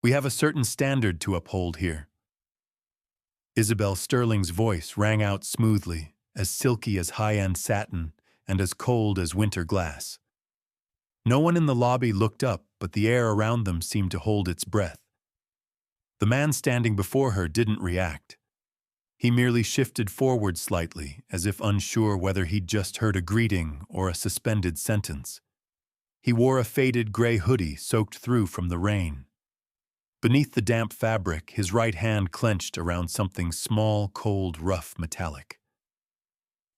We have a certain standard to uphold here. Isabelle Sterling's voice rang out smoothly, as silky as high-end satin and as cold as winter glass. No one in the lobby looked up, but the air around them seemed to hold its breath. The man standing before her didn't react. He merely shifted forward slightly, as if unsure whether he'd just heard a greeting or a suspended sentence. He wore a faded gray hoodie soaked through from the rain. Beneath the damp fabric, his right hand clenched around something small, cold, rough, metallic.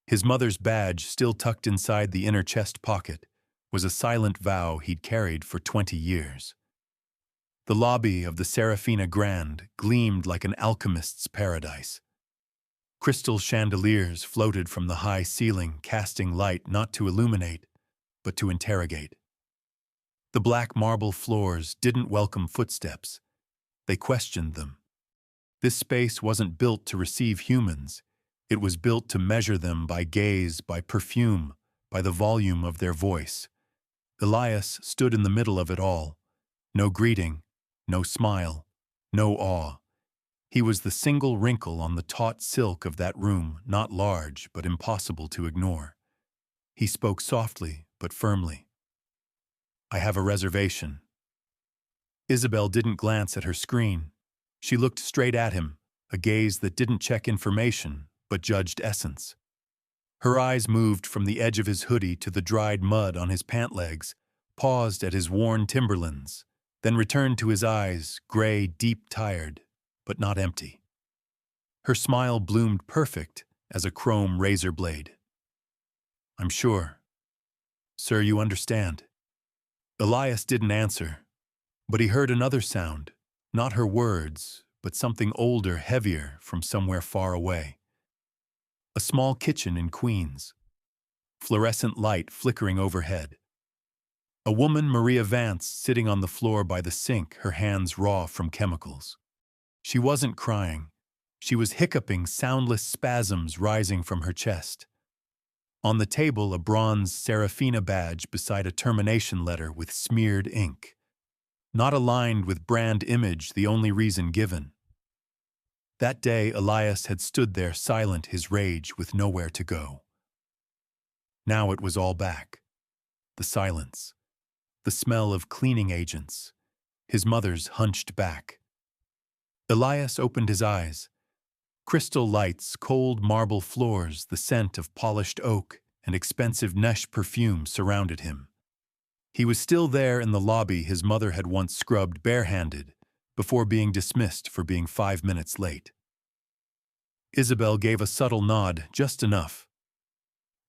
His mother's badge, still tucked inside the inner chest pocket, was a silent vow he'd carried for 20 years. The lobby of the Serafina Grand gleamed like an alchemist's paradise. Crystal chandeliers floated from the high ceiling, casting light not to illuminate, but to interrogate. The black marble floors didn't welcome footsteps. They questioned them. This space wasn't built to receive humans. It was built to measure them by gaze, by perfume, by the volume of their voice. Elias stood in the middle of it all. No greeting, no smile, no awe. He was the single wrinkle on the taut silk of that room, not large, but impossible to ignore. He spoke softly, but firmly. "I have a reservation." Isabelle didn't glance at her screen. She looked straight at him, a gaze that didn't check information, but judged essence. Her eyes moved from the edge of his hoodie to the dried mud on his pant legs, paused at his worn Timberlands, then returned to his eyes, gray, deep, tired, but not empty. Her smile bloomed perfect as a chrome razor blade. "I'm sure. Sir, you understand." Elias didn't answer, but he heard another sound, not her words, but something older, heavier, from somewhere far away. A small kitchen in Queens. Fluorescent light flickering overhead. A woman, Maria Vance, sitting on the floor by the sink, her hands raw from chemicals. She wasn't crying. She was hiccuping, soundless spasms rising from her chest. On the table, a bronze Serafina badge beside a termination letter with smeared ink. Not aligned with brand image, the only reason given. That day, Elias had stood there silent, his rage with nowhere to go. Now it was all back. The silence. The smell of cleaning agents. His mother's hunched back. Elias opened his eyes. Crystal lights, cold marble floors, the scent of polished oak and expensive Nesh perfume surrounded him. He was still there in the lobby his mother had once scrubbed barehanded, before being dismissed for being 5 minutes late. Isabelle gave a subtle nod, just enough.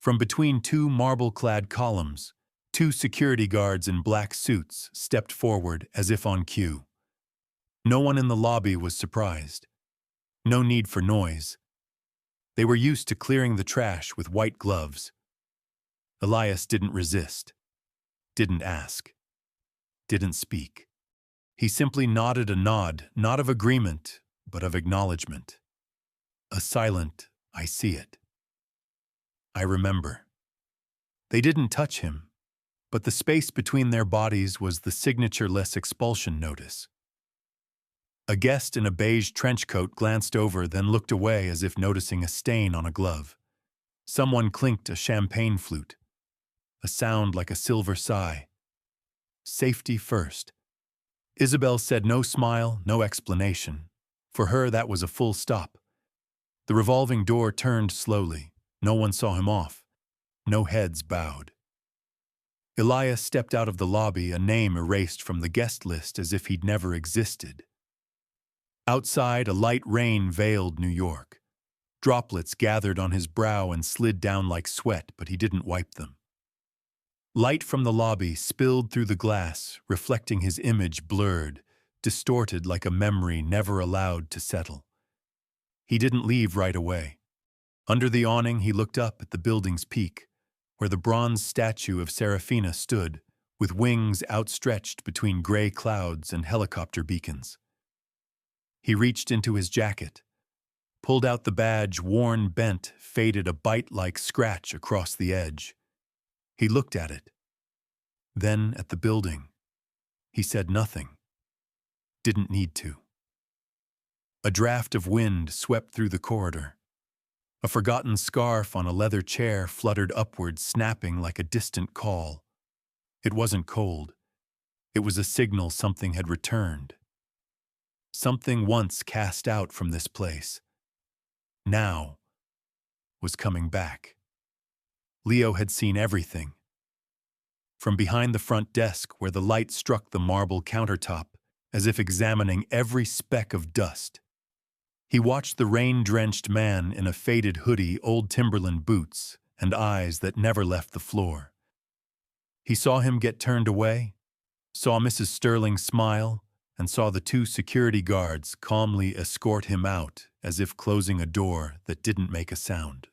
From between two marble-clad columns, 2 security guards in black suits stepped forward as if on cue. No one in the lobby was surprised. No need for noise. They were used to clearing the trash with white gloves. Elias didn't resist, didn't ask, didn't speak. He simply nodded a nod, not of agreement, but of acknowledgement. A silent, "I see it. I remember." They didn't touch him, but the space between their bodies was the signature-less expulsion notice. A guest in a beige trench coat glanced over, then looked away as if noticing a stain on a glove. Someone clinked a champagne flute, a sound like a silver sigh. Safety first. Isabelle said no smile, no explanation. For her, that was a full stop. The revolving door turned slowly. No one saw him off. No heads bowed. Elias stepped out of the lobby, a name erased from the guest list as if he'd never existed. Outside, a light rain veiled New York. Droplets gathered on his brow and slid down like sweat, but he didn't wipe them. Light from the lobby spilled through the glass, reflecting his image blurred, distorted like a memory never allowed to settle. He didn't leave right away. Under the awning, he looked up at the building's peak, where the bronze statue of Serafina stood, with wings outstretched between gray clouds and helicopter beacons. He reached into his jacket, pulled out the badge, worn, bent, faded, a bite-like scratch across the edge. He looked at it, then at the building. He said nothing. didn't need to. A draft of wind swept through the corridor. A forgotten scarf on a leather chair fluttered upward, snapping like a distant call. It wasn't cold. It was a signal something had returned. Something once cast out from this place, now was coming back. Leo had seen everything. From behind the front desk where the light struck the marble countertop, as if examining every speck of dust. He watched the rain-drenched man in a faded hoodie, old Timberland boots, and eyes that never left the floor. He saw him get turned away, saw Mrs. Sterling smile, and saw the two security guards calmly escort him out as if closing a door that didn't make a sound.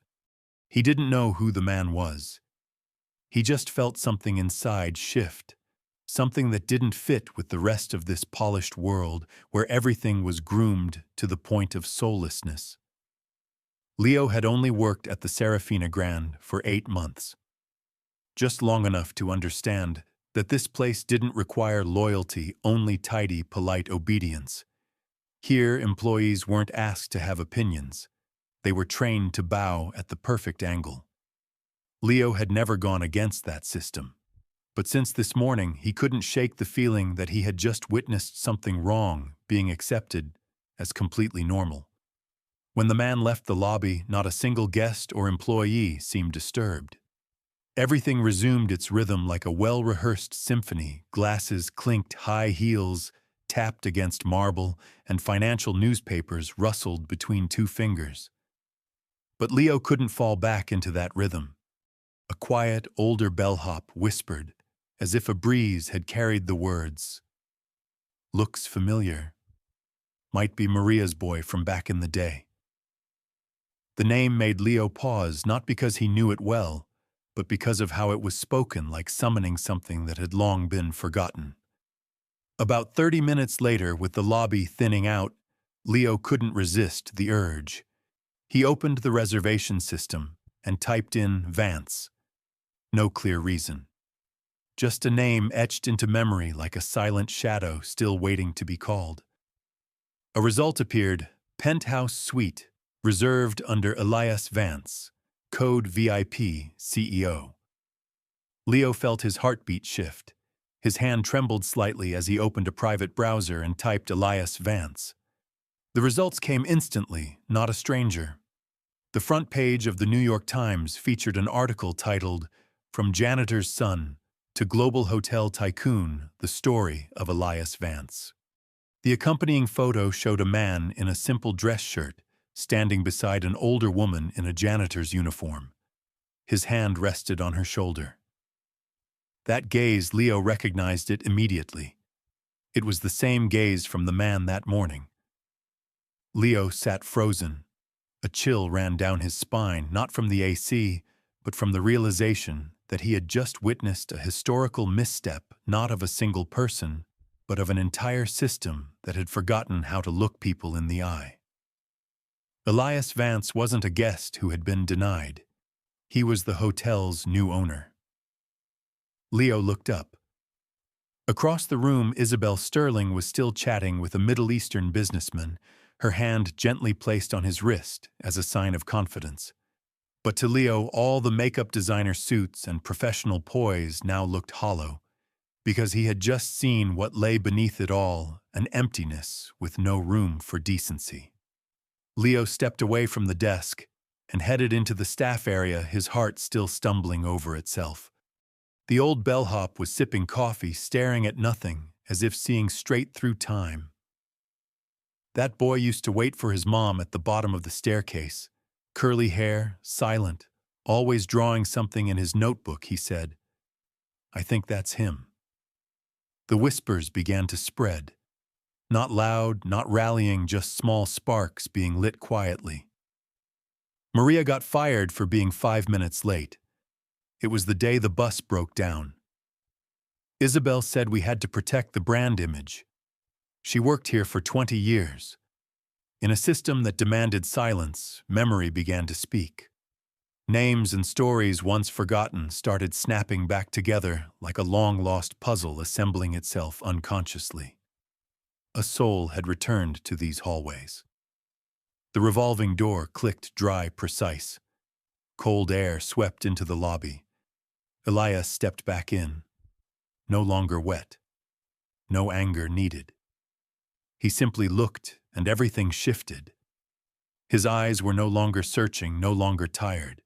He didn't know who the man was. He just felt something inside shift, something that didn't fit with the rest of this polished world where everything was groomed to the point of soullessness. Leo had only worked at the Serafina Grand for 8 months. Just long enough to understand that this place didn't require loyalty, only tidy, polite obedience. Here, employees weren't asked to have opinions. They were trained to bow at the perfect angle. Leo had never gone against that system. But since this morning, he couldn't shake the feeling that he had just witnessed something wrong being accepted as completely normal. When the man left the lobby, not a single guest or employee seemed disturbed. Everything resumed its rhythm like a well-rehearsed symphony. Glasses clinked, high heels tapped against marble, and financial newspapers rustled between two fingers. But Leo couldn't fall back into that rhythm. A quiet, older bellhop whispered, as if a breeze had carried the words, "Looks familiar. Might be Maria's boy from back in the day." The name made Leo pause, not because he knew it well, but because of how it was spoken, like summoning something that had long been forgotten. About 30 minutes later, with the lobby thinning out, Leo couldn't resist the urge. He opened the reservation system and typed in Vance. No clear reason. Just a name etched into memory like a silent shadow still waiting to be called. A result appeared, Penthouse Suite, reserved under Elias Vance, code VIP, CEO. Leo felt his heartbeat shift. His hand trembled slightly as he opened a private browser and typed Elias Vance. The results came instantly, not a stranger. The front page of the New York Times featured an article titled, "From Janitor's Son to Global Hotel Tycoon, the Story of Elias Vance." The accompanying photo showed a man in a simple dress shirt standing beside an older woman in a janitor's uniform. His hand rested on her shoulder. That gaze, Leo recognized it immediately. It was the same gaze from the man that morning. Leo sat frozen. A chill ran down his spine, not from the AC, but from the realization that he had just witnessed a historical misstep, not of a single person, but of an entire system that had forgotten how to look people in the eye. Elias Vance wasn't a guest who had been denied. He was the hotel's new owner. Leo looked up. Across the room, Isabelle Sterling was still chatting with a Middle Eastern businessman, her hand gently placed on his wrist as a sign of confidence. But to Leo, all the makeup designer suits and professional poise now looked hollow, because he had just seen what lay beneath it all, an emptiness with no room for decency. Leo stepped away from the desk and headed into the staff area, his heart still stumbling over itself. The old bellhop was sipping coffee, staring at nothing, as if seeing straight through time. That boy used to wait for his mom at the bottom of the staircase. Curly hair, silent, always drawing something in his notebook, he said. "I think that's him." The whispers began to spread. Not loud, not rallying, just small sparks being lit quietly. Maria got fired for being 5 minutes late. It was the day the bus broke down. Isabelle said we had to protect the brand image. She worked here for 20 years. In a system that demanded silence, memory began to speak. Names and stories once forgotten started snapping back together like a long-lost puzzle assembling itself unconsciously. A soul had returned to these hallways. The revolving door clicked dry, precise. Cold air swept into the lobby. Elias stepped back in. No longer wet. No anger needed. He simply looked, and everything shifted. His eyes were no longer searching, no longer tired.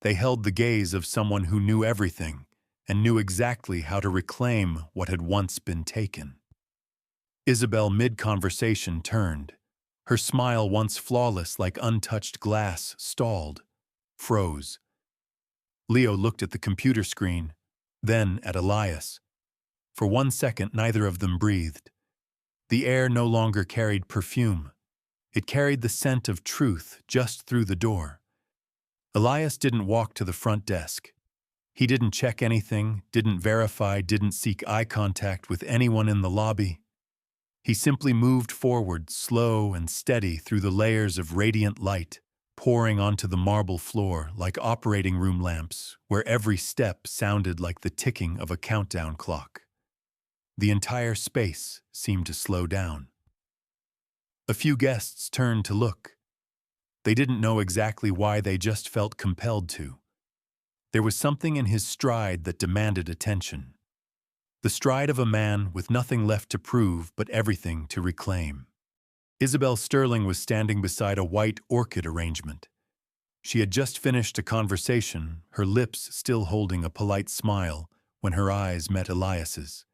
They held the gaze of someone who knew everything and knew exactly how to reclaim what had once been taken. Isabelle, mid-conversation, turned. Her smile, once flawless like untouched glass, stalled, froze. Leo looked at the computer screen, then at Elias. For 1 second, neither of them breathed. The air no longer carried perfume. It carried the scent of truth just through the door. Elias didn't walk to the front desk. He didn't check anything, didn't verify, didn't seek eye contact with anyone in the lobby. He simply moved forward, slow and steady, through the layers of radiant light, pouring onto the marble floor like operating room lamps, where every step sounded like the ticking of a countdown clock. The entire space seemed to slow down. A few guests turned to look. They didn't know exactly why, they just felt compelled to. There was something in his stride that demanded attention. The stride of a man with nothing left to prove but everything to reclaim. Isabelle Sterling was standing beside a white orchid arrangement. She had just finished a conversation, her lips still holding a polite smile, when her eyes met Elias's.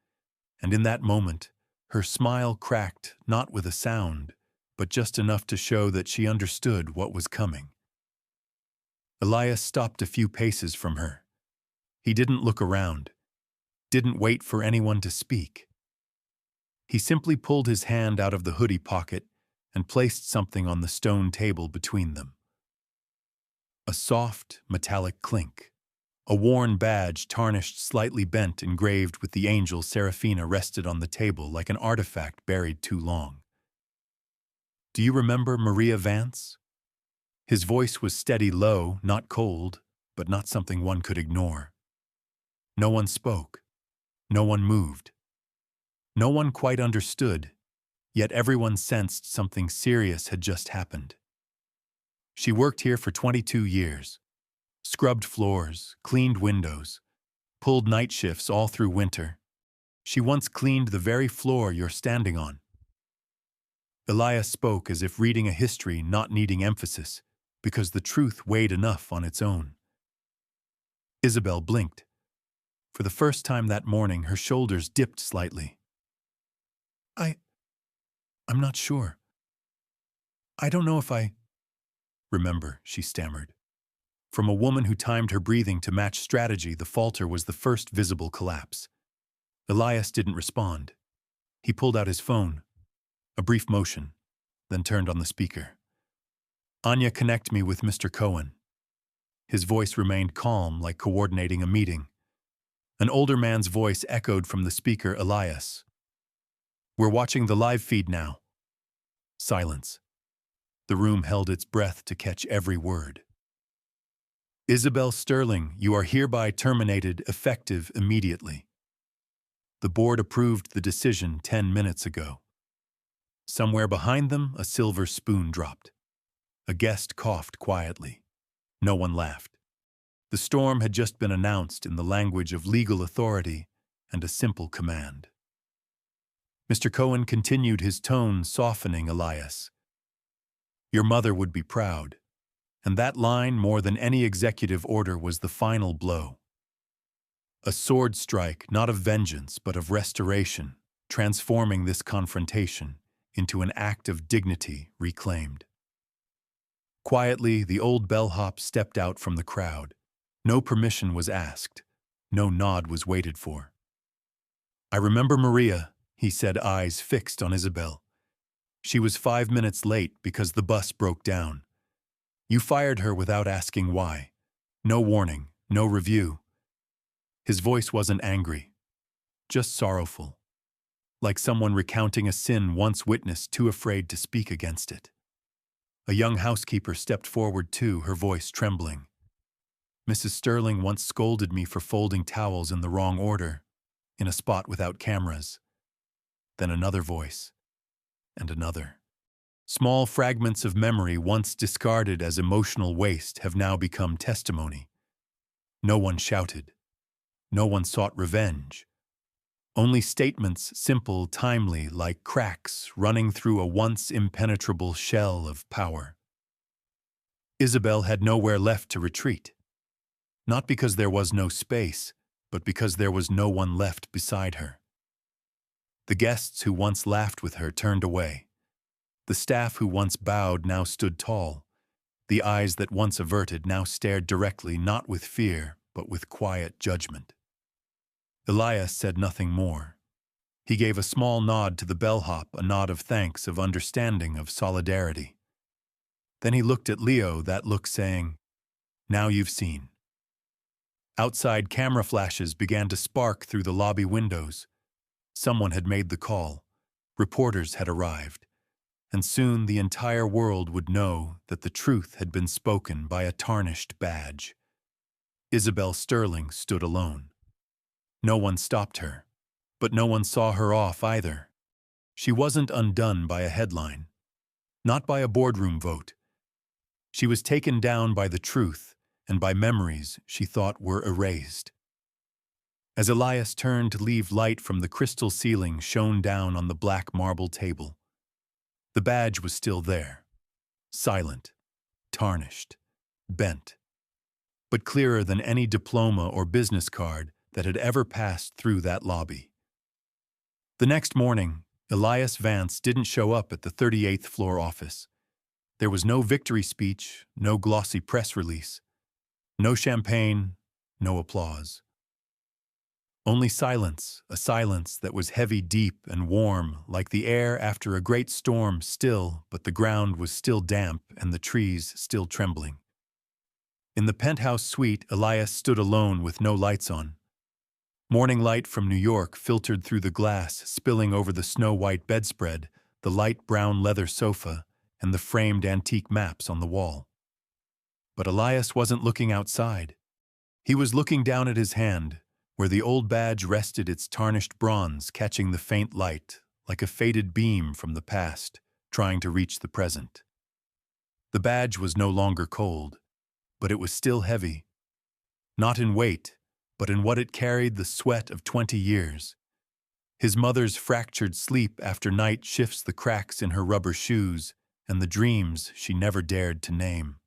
And in that moment, her smile cracked, not with a sound, but just enough to show that she understood what was coming. Elias stopped a few paces from her. He didn't look around, didn't wait for anyone to speak. He simply pulled his hand out of the hoodie pocket and placed something on the stone table between them. A soft, metallic clink. A worn badge, tarnished, slightly bent, engraved with the angel Seraphina, rested on the table like an artifact buried too long. "Do you remember Maria Vance?" His voice was steady, low, not cold, but not something one could ignore. No one spoke. No one moved. No one quite understood, yet everyone sensed something serious had just happened. She worked here for 22 years. Scrubbed floors, cleaned windows, pulled night shifts all through winter. She once cleaned the very floor you're standing on. Elias spoke as if reading a history not needing emphasis, because the truth weighed enough on its own. Isabelle blinked. For the first time that morning, her shoulders dipped slightly. I'm not sure. I don't know if I remember, she stammered. From a woman who timed her breathing to match strategy, the falter was the first visible collapse. Elias didn't respond. He pulled out his phone. A brief motion, then turned on the speaker. "Anya, connect me with Mr. Cohen." His voice remained calm, like coordinating a meeting. An older man's voice echoed from the speaker. "Elias, we're watching the live feed now." Silence. The room held its breath to catch every word. "Isabelle Sterling, you are hereby terminated, effective immediately. The board approved the decision 10 minutes ago." Somewhere behind them, a silver spoon dropped. A guest coughed quietly. No one laughed. The storm had just been announced in the language of legal authority and a simple command. Mr. Cohen continued, his tone softening. "Elias, your mother would be proud." And that line, more than any executive order, was the final blow. A sword strike, not of vengeance, but of restoration, transforming this confrontation into an act of dignity reclaimed. Quietly, the old bellhop stepped out from the crowd. No permission was asked. No nod was waited for. "I remember Maria," he said, eyes fixed on Isabelle. "She was 5 minutes late because the bus broke down. You fired her without asking why. No warning, no review." His voice wasn't angry, just sorrowful, like someone recounting a sin once witnessed, too afraid to speak against it. A young housekeeper stepped forward too, her voice trembling. "Mrs. Sterling once scolded me for folding towels in the wrong order, in a spot without cameras." Then another voice. and another. Small fragments of memory once discarded as emotional waste have now become testimony. No one shouted. No one sought revenge. Only statements simple, timely, like cracks running through a once impenetrable shell of power. Isabelle had nowhere left to retreat. Not because there was no space, but because there was no one left beside her. The guests who once laughed with her turned away. The staff who once bowed now stood tall. The eyes that once averted now stared directly, not with fear, but with quiet judgment. Elias said nothing more. He gave a small nod to the bellhop, a nod of thanks, of understanding, of solidarity. Then he looked at Leo, that look saying, "Now you've seen." Outside, camera flashes began to spark through the lobby windows. Someone had made the call. Reporters had arrived. And soon the entire world would know that the truth had been spoken by a tarnished badge. Isabelle Sterling stood alone. No one stopped her, but no one saw her off either. She wasn't undone by a headline, not by a boardroom vote. She was taken down by the truth and by memories she thought were erased. As Elias turned to leave, light from the crystal ceiling shone down on the black marble table. The badge was still there, silent, tarnished, bent, but clearer than any diploma or business card that had ever passed through that lobby. The next morning, Elias Vance didn't show up at the 38th floor office. There was no victory speech, no glossy press release, no champagne, no applause. Only silence, a silence that was heavy, deep, and warm, like the air after a great storm, still, but the ground was still damp and the trees still trembling. In the penthouse suite, Elias stood alone with no lights on. Morning light from New York filtered through the glass, spilling over the snow-white bedspread, the light brown leather sofa, and the framed antique maps on the wall. But Elias wasn't looking outside. He was looking down at his hand, where the old badge rested, its tarnished bronze catching the faint light, like a faded beam from the past, trying to reach the present. The badge was no longer cold, but it was still heavy. Not in weight, but in what it carried, the sweat of 20 years. His mother's fractured sleep after night shifts, the cracks in her rubber shoes, and the dreams she never dared to name.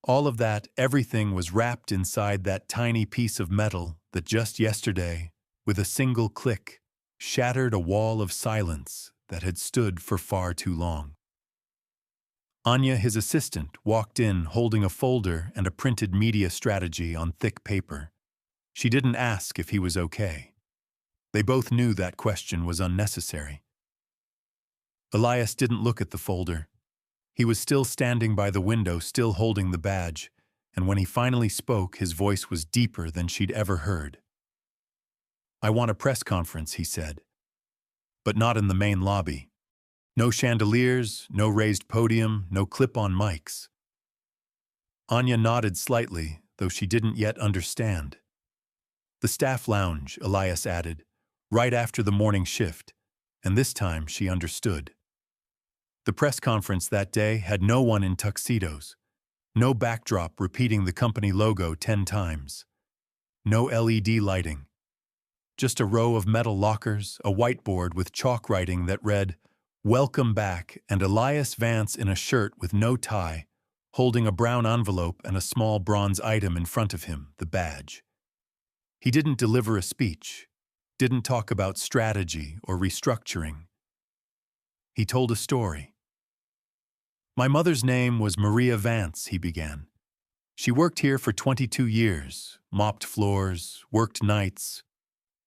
All of that, everything was wrapped inside that tiny piece of metal that just yesterday, with a single click, shattered a wall of silence that had stood for far too long. Anya, his assistant, walked in holding a folder and a printed media strategy on thick paper. She didn't ask if he was okay. They both knew that question was unnecessary. Elias didn't look at the folder. He was still standing by the window, still holding the badge, and when he finally spoke, his voice was deeper than she'd ever heard. "I want a press conference," he said. "But not in the main lobby. No chandeliers, no raised podium, no clip-on mics." Anya nodded slightly, though she didn't yet understand. "The staff lounge," Elias added, "right after the morning shift," and this time she understood. The press conference that day had no one in tuxedos, no backdrop repeating the company logo 10 times, no LED lighting, just a row of metal lockers, a whiteboard with chalk writing that read, "Welcome back," and Elias Vance in a shirt with no tie, holding a brown envelope and a small bronze item in front of him, the badge. He didn't deliver a speech, didn't talk about strategy or restructuring. He told a story. "My mother's name was Maria Vance," he began. "She worked here for 22 years, mopped floors, worked nights,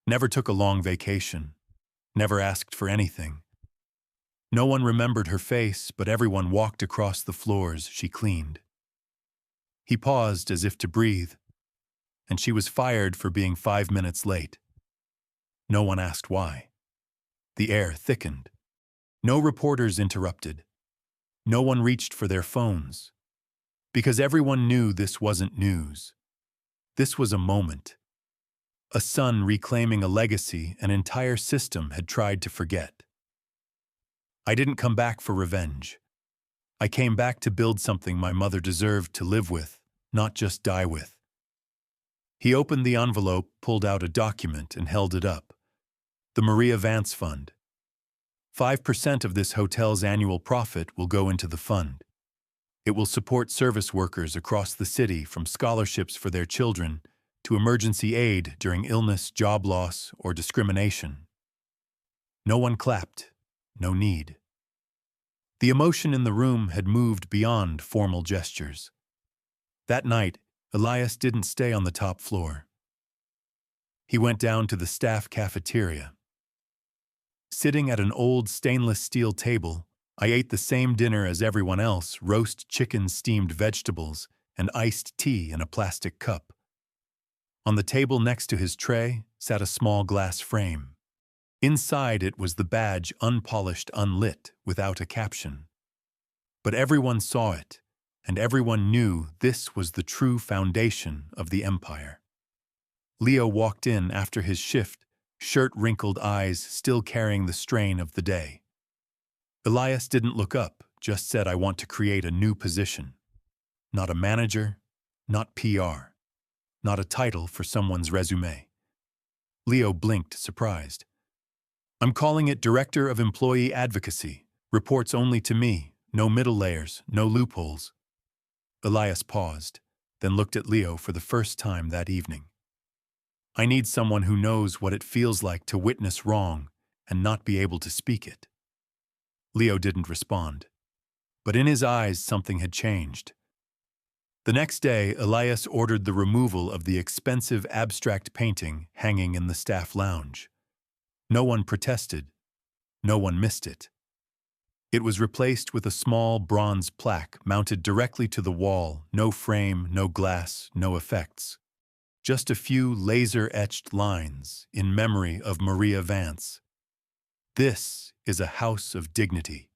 never took a long vacation, never asked for anything. No one remembered her face, but everyone walked across the floors she cleaned." He paused as if to breathe, and she was fired for being 5 minutes late. No one asked why. The air thickened. No reporters interrupted. No one reached for their phones. Because everyone knew this wasn't news. This was a moment. A son reclaiming a legacy an entire system had tried to forget. I didn't come back for revenge. I came back to build something my mother deserved to live with, not just die with. He opened the envelope, pulled out a document, and held it up. The Maria Vance Fund. 5% of this hotel's annual profit will go into the fund. It will support service workers across the city, from scholarships for their children to emergency aid during illness, job loss, or discrimination. No one clapped. No need. The emotion in the room had moved beyond formal gestures. That night, Elias didn't stay on the top floor. He went down to the staff cafeteria. Sitting at an old stainless steel table, I ate the same dinner as everyone else: roast chicken, steamed vegetables, and iced tea in a plastic cup. On the table next to his tray sat a small glass frame. Inside it was the badge, unpolished, unlit, without a caption. But everyone saw it, and everyone knew this was the true foundation of the empire. Leo walked in after his shift, shirt-wrinkled eyes still carrying the strain of the day. Elias didn't look up, just said, "I want to create a new position. Not a manager, not PR, not a title for someone's resume." Leo blinked, surprised. "I'm calling it Director of Employee Advocacy. Reports only to me, no middle layers, no loopholes." Elias paused, then looked at Leo for the first time that evening. "I need someone who knows what it feels like to witness wrong and not be able to speak it." Leo didn't respond, but in his eyes something had changed. The next day, Elias ordered the removal of the expensive abstract painting hanging in the staff lounge. No one protested. No one missed it. It was replaced with a small bronze plaque mounted directly to the wall, no frame, no glass, no effects. Just a few laser-etched lines in memory of Maria Vance. "This is a house of dignity."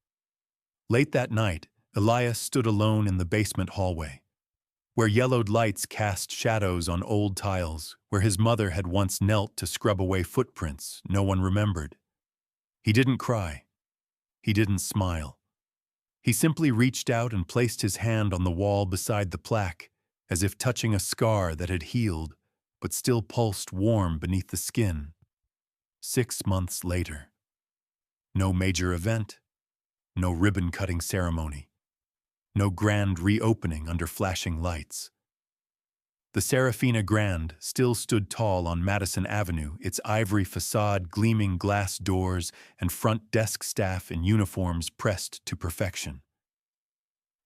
Late that night, Elias stood alone in the basement hallway, where yellowed lights cast shadows on old tiles, where his mother had once knelt to scrub away footprints no one remembered. He didn't cry. He didn't smile. He simply reached out and placed his hand on the wall beside the plaque, as if touching a scar that had healed, but still pulsed warm beneath the skin. 6 months later. No major event. No ribbon-cutting ceremony. No grand reopening under flashing lights. The Serafina Grand still stood tall on Madison Avenue, its ivory facade, gleaming glass doors, and front desk staff in uniforms pressed to perfection.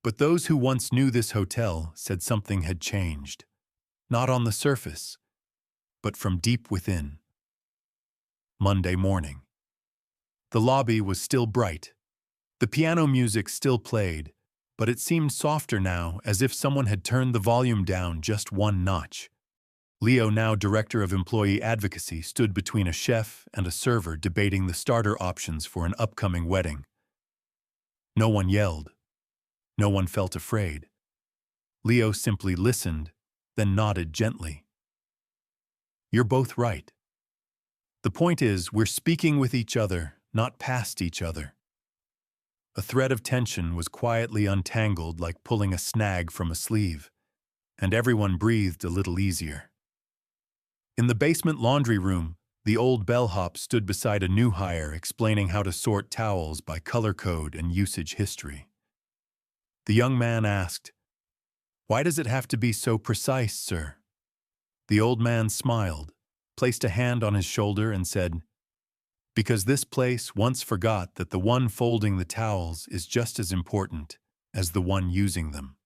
But those who once knew this hotel said something had changed. Not on the surface, but from deep within. Monday morning. The lobby was still bright. The piano music still played, but it seemed softer now, as if someone had turned the volume down just one notch. Leo, now Director of Employee Advocacy, stood between a chef and a server debating the starter options for an upcoming wedding. No one yelled. No one felt afraid. Leo simply listened, then nodded gently. "You're both right. The point is, we're speaking with each other, not past each other." A thread of tension was quietly untangled, like pulling a snag from a sleeve, and everyone breathed a little easier. In the basement laundry room, the old bellhop stood beside a new hire, explaining how to sort towels by color code and usage history. The young man asked, "Why does it have to be so precise, sir?" The old man smiled, placed a hand on his shoulder, and said, "Because this place once forgot that the one folding the towels is just as important as the one using them."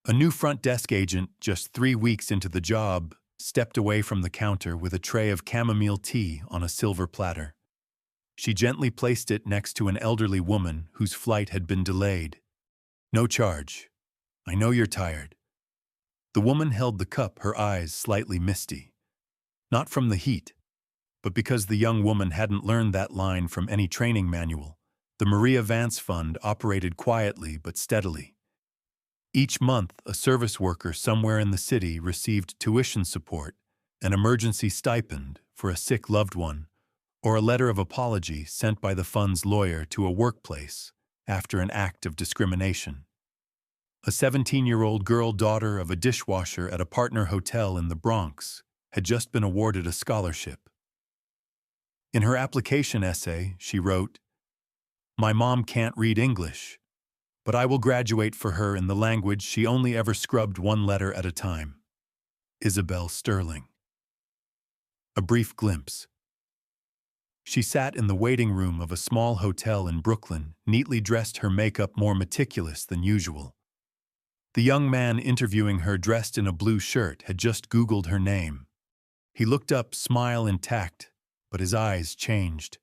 A new front desk agent, just 3 weeks into the job, stepped away from the counter with a tray of chamomile tea on a silver platter. She gently placed it next to an elderly woman whose flight had been delayed. "No charge. I know you're tired." The woman held the cup, her eyes slightly misty. Not from the heat, but because the young woman hadn't learned that line from any training manual. The Maria Vance Fund operated quietly but steadily. Each month, a service worker somewhere in the city received tuition support, an emergency stipend for a sick loved one, or a letter of apology sent by the fund's lawyer to a workplace after an act of discrimination. A 17-year-old girl daughter of a dishwasher at a partner hotel in the Bronx had just been awarded a scholarship. In her application essay, she wrote, "My mom can't read English, but I will graduate for her in the language she only ever scrubbed one letter at a time." Isabelle Sterling. A brief glimpse. She sat in the waiting room of a small hotel in Brooklyn, neatly dressed, her makeup more meticulous than usual. The young man interviewing her, dressed in a blue shirt, had just Googled her name. He looked up, smile intact, but his eyes changed.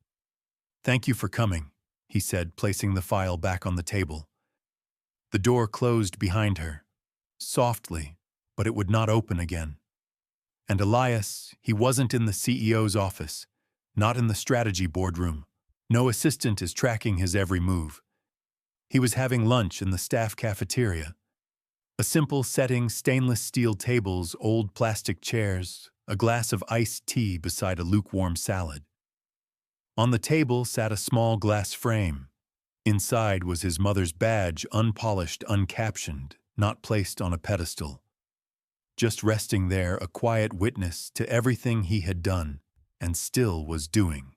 "Thank you for coming," he said, placing the file back on the table. The door closed behind her, softly, but it would not open again. And Elias, he wasn't in the CEO's office, not in the strategy boardroom. No assistant is tracking his every move. He was having lunch in the staff cafeteria. A simple setting, stainless steel tables, old plastic chairs, a glass of iced tea beside a lukewarm salad. On the table sat a small glass frame. Inside was his mother's badge, unpolished, uncaptioned, not placed on a pedestal. Just resting there, a quiet witness to everything he had done and still was doing.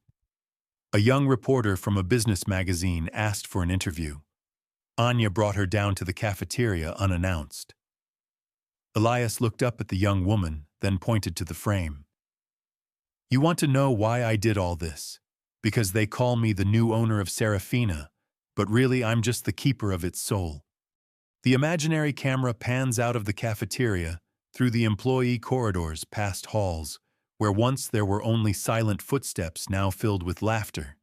A young reporter from a business magazine asked for an interview. Anya brought her down to the cafeteria unannounced. Elias looked up at the young woman, then pointed to the frame. "You want to know why I did all this? Because they call me the new owner of Serafina, but really I'm just the keeper of its soul." The imaginary camera pans out of the cafeteria, through the employee corridors, past halls, where once there were only silent footsteps, now filled with laughter.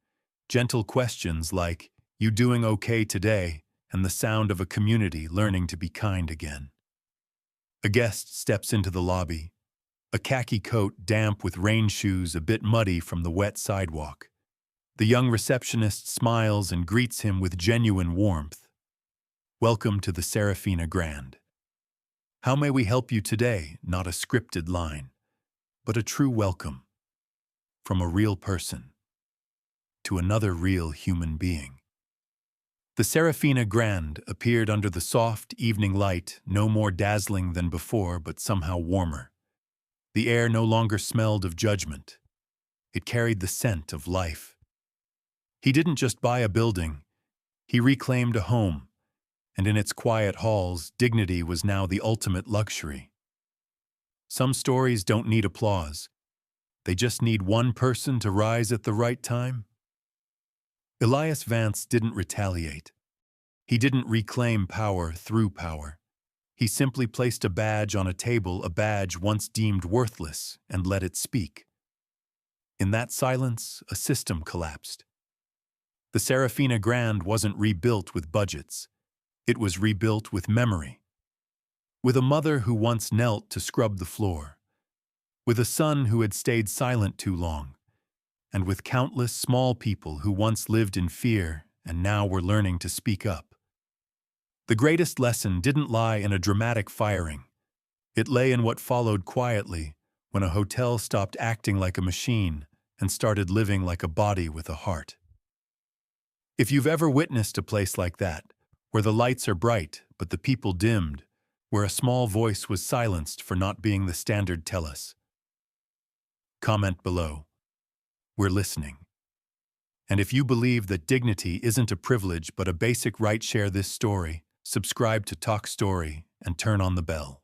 Gentle questions like, "You doing okay today?" and the sound of a community learning to be kind again. A guest steps into the lobby. A khaki coat, damp with rain shoes, a bit muddy from the wet sidewalk. The young receptionist smiles and greets him with genuine warmth. "Welcome to the Serafina Grand. How may we help you today?" Not a scripted line, but a true welcome. From a real person to another real human being. The Serafina Grand appeared under the soft evening light, no more dazzling than before, but somehow warmer. The air no longer smelled of judgment. It carried the scent of life. He didn't just buy a building, he reclaimed a home, and in its quiet halls, dignity was now the ultimate luxury. Some stories don't need applause. They just need one person to rise at the right time. Elias Vance didn't retaliate. He didn't reclaim power through power. He simply placed a badge on a table, a badge once deemed worthless, and let it speak. In that silence, a system collapsed. The Serafina Grand wasn't rebuilt with budgets. It was rebuilt with memory. With a mother who once knelt to scrub the floor. With a son who had stayed silent too long. And with countless small people who once lived in fear and now were learning to speak up. The greatest lesson didn't lie in a dramatic firing. It lay in what followed quietly when a hotel stopped acting like a machine and started living like a body with a heart. If you've ever witnessed a place like that, where the lights are bright but the people dimmed, where a small voice was silenced for not being the standard, tell us. Comment below. We're listening. And if you believe that dignity isn't a privilege but a basic right, share this story, subscribe to Toch Story, and turn on the bell.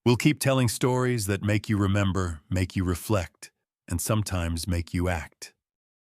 We'll keep telling stories that make you remember, make you reflect, and sometimes make you act.